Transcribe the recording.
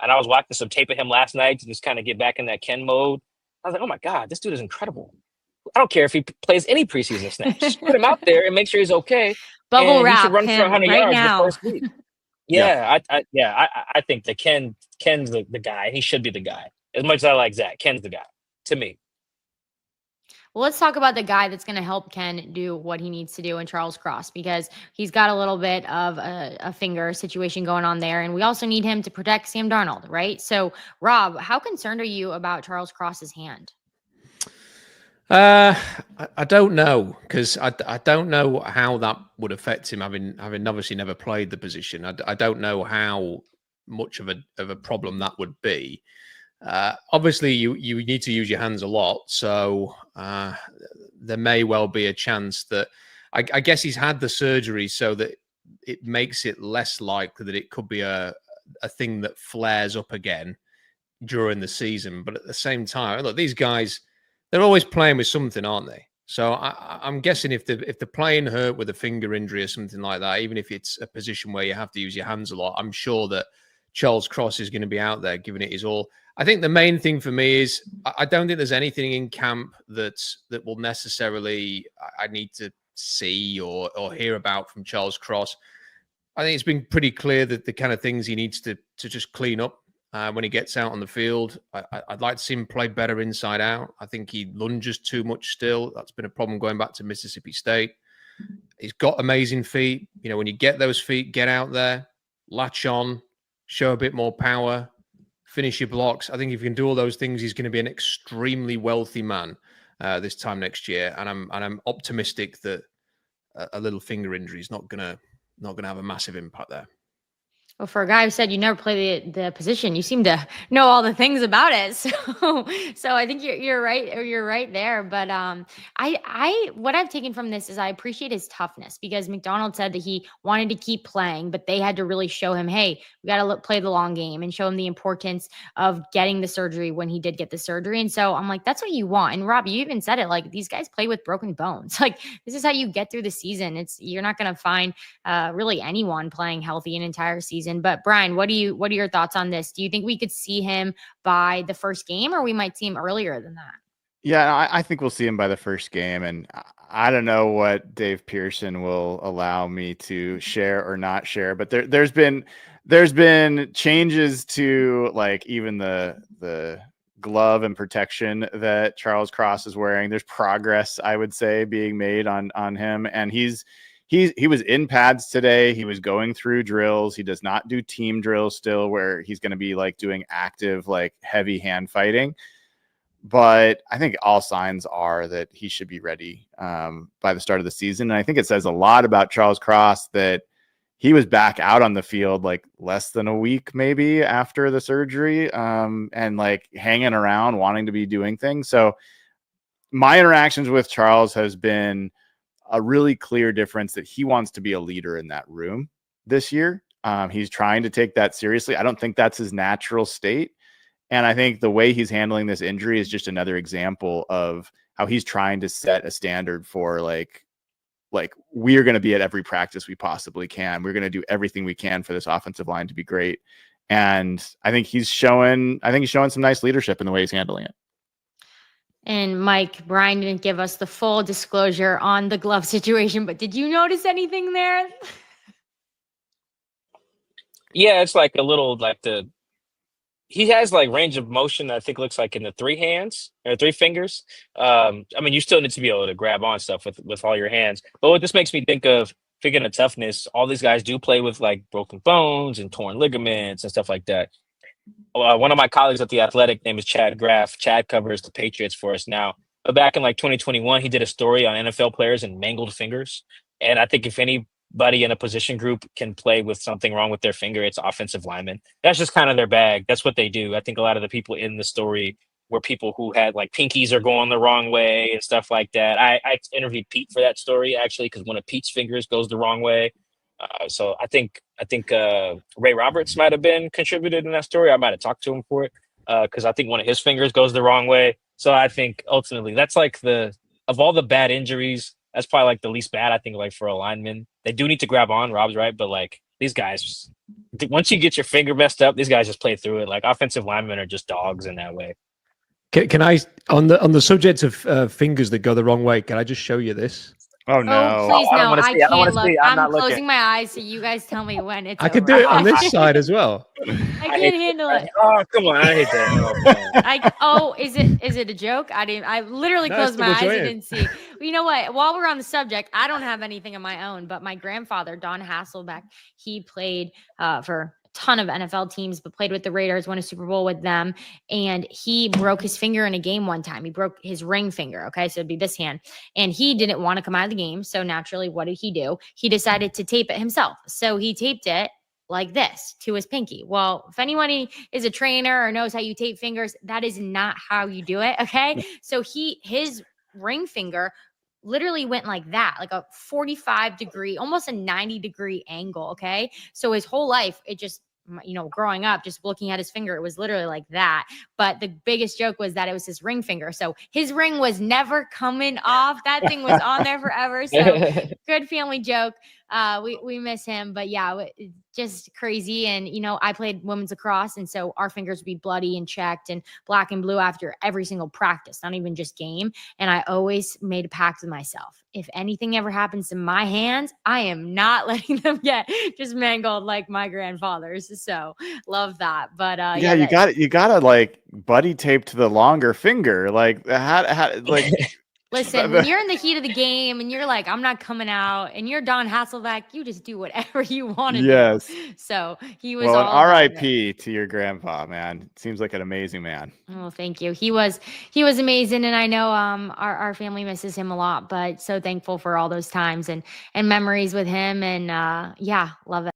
And I was watching some tape of him last night to just kind of get back in that Ken mode. I was like, oh my God, this dude is incredible. I don't care if he plays any preseason snaps. Just put him out there and make sure he's okay. Bubble And he should wrap run for him 100 right yards the now. first week. Yeah. I think that Ken's the guy. He should be the guy. As much as I like Zach, Ken's the guy to me. Well, let's talk about the guy that's going to help Ken do what he needs to do in Charles Cross, because he's got a little bit of a finger situation going on there. And we also need him to protect Sam Darnold, right? So, Rob, how concerned are you about Charles Cross's hand? I don't know, because I don't know how that would affect him, having obviously never played the position. I don't know how much of a problem that would be. Obviously, you need to use your hands a lot, so there may well be a chance that I guess he's had the surgery so that it makes it less likely that it could be a thing that flares up again during the season. But at the same time, look, these guys, they're always playing with something, aren't they? So I'm guessing if they're playing hurt with a finger injury or something like that, even if it's a position where you have to use your hands a lot, I'm sure that Charles Cross is going to be out there giving it his all. I think the main thing for me is I don't think there's anything in camp that will necessarily I need to see or hear about from Charles Cross. I think it's been pretty clear that the kind of things he needs to just clean up when he gets out on the field. I'd like to see him play better inside out. I think he lunges too much still. That's been a problem going back to Mississippi State. He's got amazing feet. You know, when you get those feet, get out there, latch on, show a bit more power, finish your blocks. I think if you can do all those things, he's going to be an extremely wealthy man this time next year. And I'm optimistic that a little finger injury is not going to have a massive impact there. Well, for a guy who said you never play the position, you seem to know all the things about it. So I think you're right. Or you're right there. But I what I've taken from this is I appreciate his toughness, because McDonald said that he wanted to keep playing, but they had to really show him, hey, we got to play the long game, and show him the importance of getting the surgery when he did get the surgery. And so I'm like, that's what you want. And Rob, you even said it, like, these guys play with broken bones. Like, this is how you get through the season. You're not going to find really anyone playing healthy an entire season. But Brian, what are your thoughts on this? Do you think we could see him by the first game, or we might see him earlier than that? Yeah, I think we'll see him by the first game. And I don't know what Dave Pearson will allow me to share or not share, but there's been changes to, like, even the glove and protection that Charles Cross is wearing. There's progress, I would say, being made on him. And he was in pads today. He was going through drills. He does not do team drills still, where he's going to be like doing active, like, heavy hand fighting. But I think all signs are that he should be ready by the start of the season. And I think it says a lot about Charles Cross that he was back out on the field like less than a week maybe after the surgery, and like hanging around, wanting to be doing things. So my interactions with Charles has been a really clear difference that he wants to be a leader in that room this year. He's trying to take that seriously. I don't think that's his natural state. And I think the way he's handling this injury is just another example of how he's trying to set a standard for like we're going to be at every practice we possibly can. We're going to do everything we can for this offensive line to be great. And I think he's showing some nice leadership in the way he's handling it. And Mike, Brian didn't give us the full disclosure on the glove situation, but did you notice anything there? Yeah, it's like a little like he has like range of motion that I think looks like in the three hands or three fingers. I mean, you still need to be able to grab on stuff with all your hands. But what this makes me think of, speaking of toughness, all these guys do play with like broken bones and torn ligaments and stuff like that. One of my colleagues at The Athletic, name is Chad Graff. Chad covers the Patriots for us now. But back in like 2021, he did a story on NFL players and mangled fingers. And I think if anybody in a position group can play with something wrong with their finger, it's offensive linemen. That's just kind of their bag. That's what they do. I think a lot of the people in the story were people who had like pinkies are going the wrong way and stuff like that. I interviewed Pete for that story, actually, because one of Pete's fingers goes the wrong way. So I think Ray Roberts might have been contributed in that story. I might have talked to him for it because I think one of his fingers goes the wrong way. So I think ultimately that's like of all the bad injuries, that's probably like the least bad. I think like for a lineman, they do need to grab on. Rob's right, but like these guys, once you get your finger messed up, these guys just play through it. Like offensive linemen are just dogs in that way. Can I, on the subject of fingers that go the wrong way, can I just show you this? Oh no! Oh, please I don't no. wanna I see. I don't wanna can't look. see. I'm I'm not looking. closing my eyes so you guys tell me when it's I over. could do it on this side as well. I hate can't handle it. Oh, come on. I hate that. Oh, man. Is it a joke? I literally No, closed it's my eyes and double-jointed. didn't see. Well, you know what? While we're on the subject, I don't have anything of my own, but my grandfather, Don Hasselbeck, he played for a ton of NFL teams, but played with the Raiders, won a Super Bowl with them, and he broke his finger in a game one time. He broke his ring finger. Okay, so it'd be this hand, and he didn't want to come out of the game. So naturally, what did he do? He decided to tape it himself. So he taped it like this to his pinky. Well, if anyone is a trainer or knows how you tape fingers, that is not how you do it. Okay. So his ring finger literally went like that, like a 45 degree, almost a 90-degree angle. Okay. So his whole life, it just, growing up, just looking at his finger, it was literally like that. But the biggest joke was that it was his ring finger. So his ring was never coming off. That thing was on there forever. So good family joke. We miss him, but yeah, just crazy. And, I played women's lacrosse. And so our fingers would be bloody and checked and black and blue after every single practice, not even just game. And I always made a pact with myself. If anything ever happens to my hands, I am not letting them get just mangled like my grandfather's. So love that. But yeah, you gotta like buddy tape to the longer finger. Like like listen, when you're in the heat of the game and you're like, I'm not coming out, and you're Don Hasselbeck, you just do whatever you want to do. So he was well, all RIP to your grandpa, man. Seems like an amazing man. Oh, thank you. He was amazing, and I know our family misses him a lot, but so thankful for all those times and memories with him, and yeah, love it.